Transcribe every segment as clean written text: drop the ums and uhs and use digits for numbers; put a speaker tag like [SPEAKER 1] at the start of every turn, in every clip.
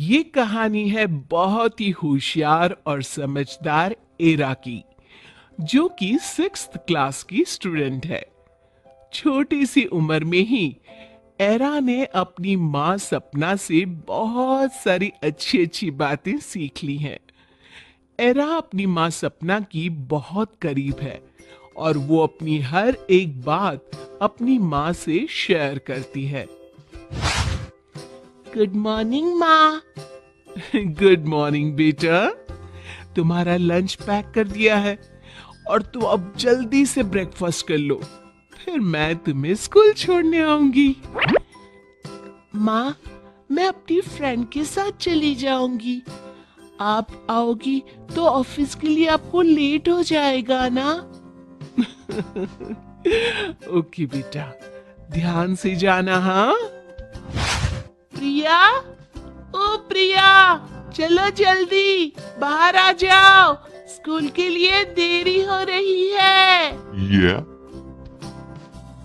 [SPEAKER 1] ये कहानी है बहुत ही होशियार और समझदार एरा की, जो कि 6th क्लास की स्टूडेंट है। छोटी सी उम्र में ही एरा ने अपनी माँ सपना से बहुत सारी अच्छी अच्छी बातें सीख ली हैं। एरा अपनी माँ सपना की बहुत करीब है और वो अपनी हर एक बात अपनी माँ से शेयर करती है। गुड मॉर्निंग माँ। गुड मॉर्निंग बेटा, तुम्हारा लंच पैक कर दिया है और तुम अब जल्दी से ब्रेकफास्ट कर लो, फिर मैं तुम्हें स्कूल छोड़ने आऊंगी। माँ, मैं अपनी फ्रेंड के साथ चली जाऊंगी। आप आओगी तो ऑफिस के लिए आपको लेट हो जाएगा ना? ओके बेटा, ध्यान से जाना। हाँ प्रिया, ओ प्रिया, चलो जल्दी बाहर आ जाओ, स्कूल के लिए देरी हो रही है।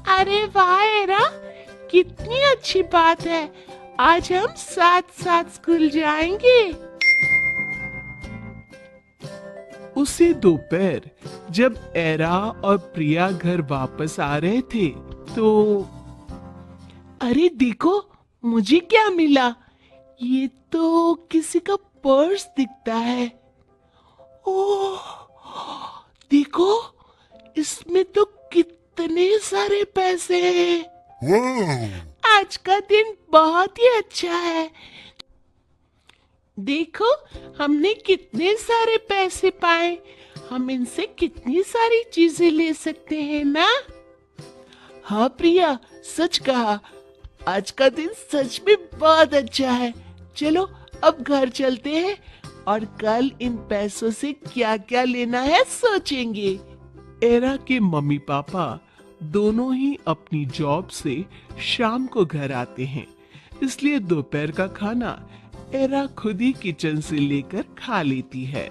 [SPEAKER 1] अरे वाह एरा, कितनी अच्छी बात है, आज हम साथ साथ स्कूल जाएंगे। उसी दोपहर जब एरा और प्रिया घर वापस आ रहे थे तो अरे देखो, मुझे क्या मिला, ये तो किसी का पर्स दिखता है। ओह देखो, इसमें तो कितने सारे पैसे हैं। आज का दिन बहुत ही अच्छा है। देखो, हमने कितने सारे पैसे पाए, हम इनसे कितनी सारी चीजें ले सकते हैं ना? हाँ प्रिया, सच कहा, आज का दिन सच में बहुत अच्छा है। चलो अब घर चलते हैं और कल इन पैसों से क्या क्या लेना है सोचेंगे। एरा के मम्मी पापा दोनों ही अपनी जॉब से शाम को घर आते हैं, इसलिए दोपहर का खाना एरा खुद ही किचन से लेकर खा लेती है।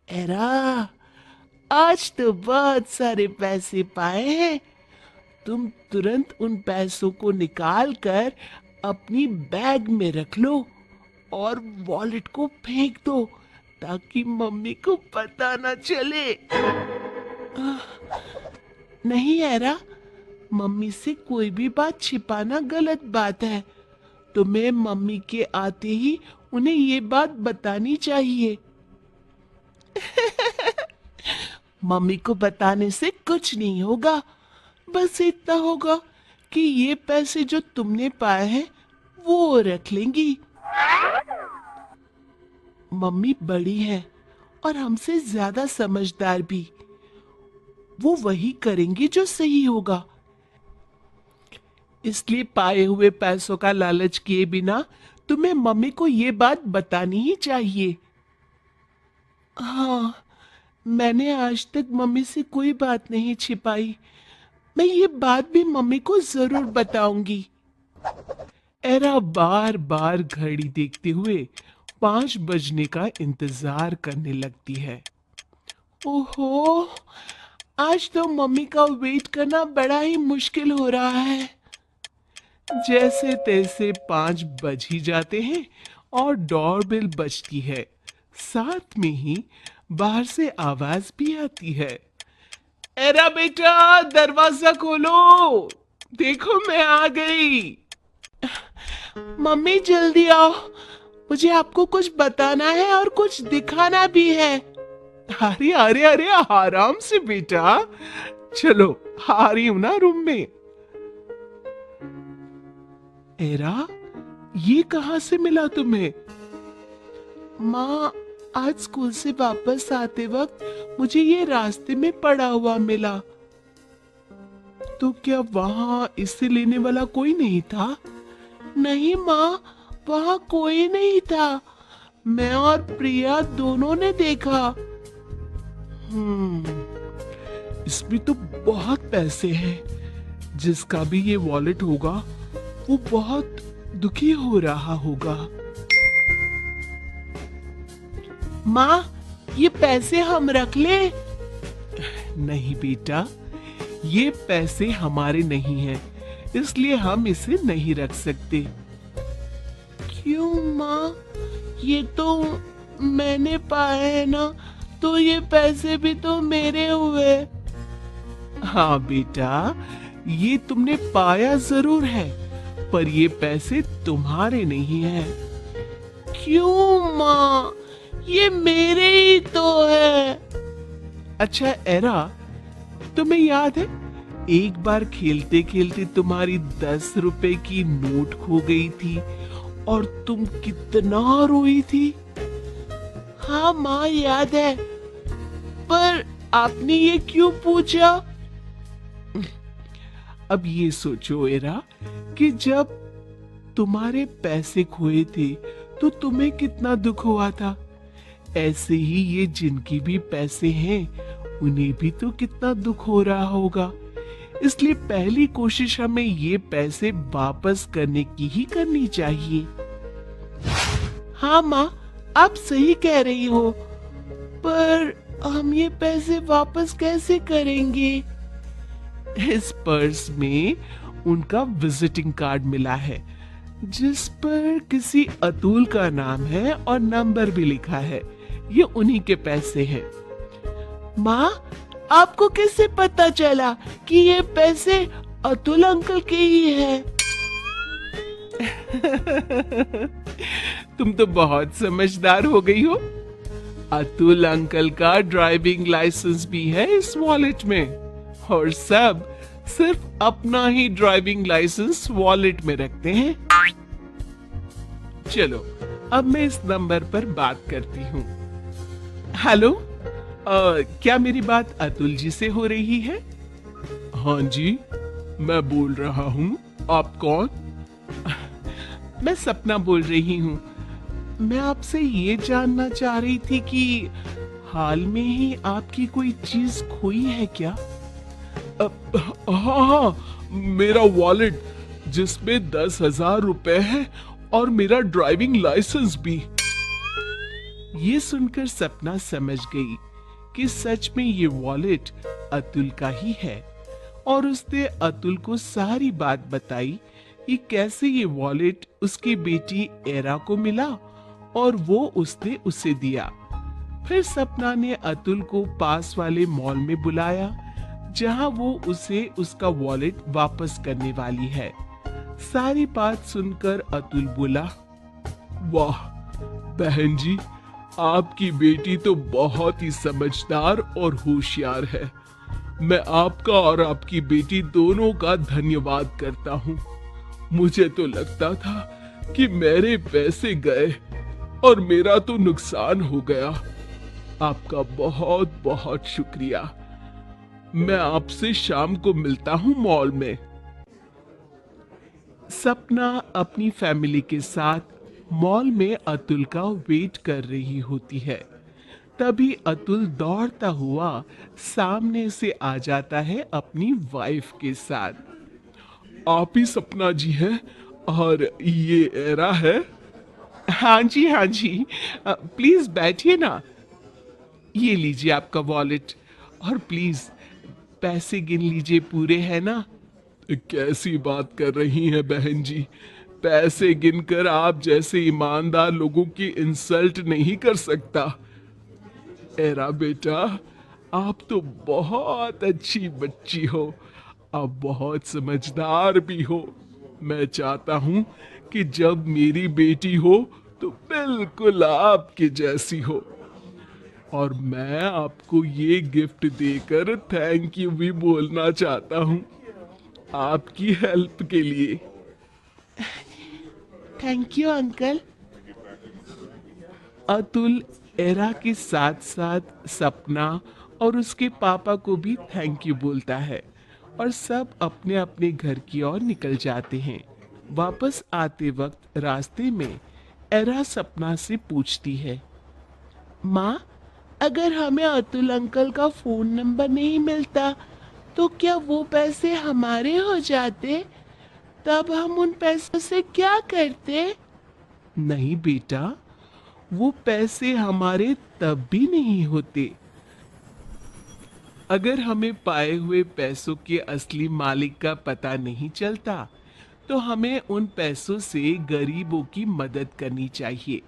[SPEAKER 1] एरा, आज तो बहुत सारे पैसे पाए हैं। तुम तुरंत उन पैसों को निकाल कर अपनी बैग में रख लो और वॉलेट को फेंक दो, ताकि मम्मी को पता ना चले। नहीं एरा, मम्मी से कोई भी बात छिपाना गलत बात है। तुम्हें मम्मी के आते ही उन्हें ये बात बतानी चाहिए। मम्मी को बताने से कुछ नहीं होगा, बस इतना होगा कि ये पैसे जो तुमने पाए हैं वो रख लेंगी। मम्मी बड़ी है और हमसे ज्यादा समझदार भी, वो वही करेंगी जो सही होगा। इसलिए पाए हुए पैसों का लालच किए बिना तुम्हें मम्मी को ये बात बतानी ही चाहिए। हाँ, मैंने आज तक मम्मी से कोई बात नहीं छिपाई, मैं ये बात भी मम्मी को जरूर बताऊंगी। एरा बार बार घड़ी देखते हुए 5 बजने का इंतजार करने लगती है। ओहो, आज तो मम्मी का वेट करना बड़ा ही मुश्किल हो रहा है। जैसे तैसे 5 बज ही जाते हैं और डोरबेल बजती है, साथ में ही बाहर से आवाज भी आती है। एरा बेटा, दरवाजा खोलो, देखो मैं आ गई। मम्मी जल्दी आओ, मुझे आपको कुछ बताना है और कुछ दिखाना भी है। अरे अरे अरे, आराम से बेटा, चलो आ रही हूं ना रूम में। एरा, ये कहां से मिला तुम्हें? माँ, आज स्कूल से वापस आते वक्त मुझे ये रास्ते में पड़ा हुआ मिला। तो क्या वहां इसे लेने वाला कोई नहीं था? नहीं माँ, वहां कोई नहीं था, मैं और प्रिया दोनों ने देखा। इसमें तो बहुत पैसे हैं, जिसका भी ये वॉलेट होगा वो बहुत दुखी हो रहा होगा। माँ, ये पैसे हम रख ले? नहीं बेटा, ये पैसे हमारे नहीं हैं, इसलिए हम इसे नहीं रख सकते। क्यों माँ? ये तो मैंने पाया है ना, तो ये पैसे भी तो मेरे हुए। हाँ बेटा, ये तुमने पाया जरूर है, पर ये पैसे तुम्हारे नहीं हैं। क्यों माँ? ये मेरे ही तो है। अच्छा एरा, तुम्हें याद है एक बार खेलते खेलते तुम्हारी 10 रुपए की नोट खो गई थी और तुम कितना रोई थी? हाँ माँ, याद है, पर आपने ये क्यों पूछा? अब ये सोचो एरा कि जब तुम्हारे पैसे खोए थे तो तुम्हें कितना दुख हुआ था। ऐसे ही ये जिनके भी पैसे हैं उन्हें भी तो कितना दुख हो रहा होगा। इसलिए पहली कोशिश हमें ये पैसे वापस करने की ही करनी चाहिए। हाँ माँ, आप सही कह रही हो, पर हम ये पैसे वापस कैसे करेंगे? इस पर्स में उनका विजिटिंग कार्ड मिला है, जिस पर किसी अतुल का नाम है और नंबर भी लिखा है। ये उन्हीं के पैसे हैं। माँ, आपको कैसे पता चला कि ये पैसे अतुल अंकल के ही हैं? तुम तो बहुत समझदार हो गई हो। अतुल अंकल का ड्राइविंग लाइसेंस भी है इस वॉलेट में, और सब सिर्फ अपना ही ड्राइविंग लाइसेंस वॉलेट में रखते हैं। चलो, अब मैं इस नंबर पर बात करती हूँ। हेलो, क्या मेरी बात अतुल जी से हो रही है? हाँ जी, मैं बोल रहा हूँ। आप कौन? मैं सपना बोल रही हूँ। मैं आपसे ये जानना चाह रही थी कि हाल में ही आपकी कोई चीज खोई है क्या? हाँ हाँ, मेरा वॉलेट जिसमें 10,000 रुपए है और मेरा ड्राइविंग लाइसेंस भी। ये सुनकर सपना समझ गई कि सच में ये वॉलेट अतुल का ही है, और उसने अतुल को सारी बात बताई कि कैसे ये वॉलेट उसकी बेटी एरा को मिला और वो उसने उसे दिया। फिर सपना ने अतुल को पास वाले मॉल में बुलाया, जहां वो उसे उसका वॉलेट वापस करने वाली है। सारी बात सुनकर अतुल बोला, वाह बहन जी, आपकी बेटी तो बहुत ही समझदार और होशियार है। मैं आपका और आपकी बेटी दोनों का धन्यवाद करता हूँ। मुझे तो लगता था कि मेरे पैसे गए और मेरा तो नुकसान हो गया। आपका बहुत बहुत शुक्रिया। मैं आपसे शाम को मिलता हूँ मॉल में। सपना अपनी फैमिली के साथ मॉल में अतुल का वेट कर रही होती है। तभी अतुल दौड़ता हुआ सामने से आ जाता है अपनी वाइफ के साथ। आप ही सपना जी हैं और ये एरा है? हाँ जी हाँ जी, प्लीज बैठिए ना। ये लीजिए आपका वॉलेट, और प्लीज पैसे गिन लीजिए, पूरे हैं ना? कैसी बात कर रही हैं बहन जी? पैसे गिनकर आप जैसे ईमानदार लोगों की इंसल्ट नहीं कर सकता। एरा बेटा, आप तो बहुत अच्छी बच्ची हो, आप बहुत समझदार भी हो। मैं चाहता हूँ कि जब मेरी बेटी हो तो बिल्कुल आपके जैसी हो। और मैं आपको ये गिफ्ट देकर थैंक यू भी बोलना चाहता हूँ, आपकी हेल्प के लिए। Thank you uncle. Atul era के साथ साथ सपना और उसके पापा को भी थैंक यू बोलता है, और सब अपने अपने घर की ओर निकल जाते हैं। वापस आते वक्त रास्ते में एरा सपना से पूछती है, माँ, अगर हमें अतुल अंकल का फोन नंबर नहीं मिलता तो क्या वो पैसे हमारे हो जाते? तब हम उन पैसों से क्या करते? नहीं बेटा, वो पैसे हमारे तब भी नहीं होते। अगर हमें पाए हुए पैसों के असली मालिक का पता नहीं चलता, तो हमें उन पैसों से गरीबों की मदद करनी चाहिए।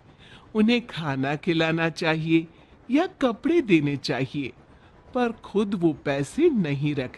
[SPEAKER 1] उन्हें खाना खिलाना चाहिए या कपड़े देने चाहिए, पर खुद वो पैसे नहीं रखने